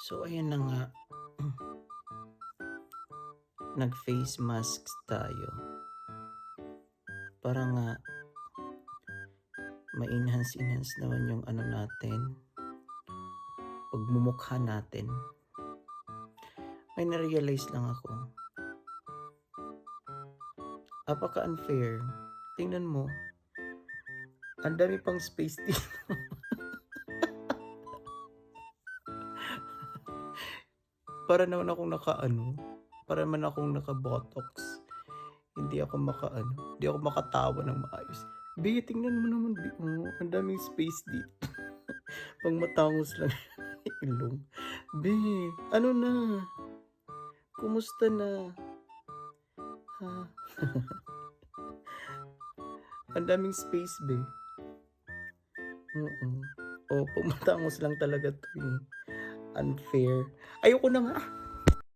So ayan na nga, nag-face masks tayo para nga ma-enhance naman yung ano natin, pagmumukha natin. May na-realize lang ako, apaka-unfair. Tingnan mo, ang dami pang space dito. Para naman akong para naman akong naka-botox. Hindi ako hindi ako makatawa ng maayos. Be, tingnan mo naman, be. Oh, ang daming space dito. Pang matangos lang yung ilong. Be, ano na? Kumusta na? Ha? Ang daming space, be. Oo. Oh, pang matangos lang talaga to eh. Unfair. Ayoko na nga.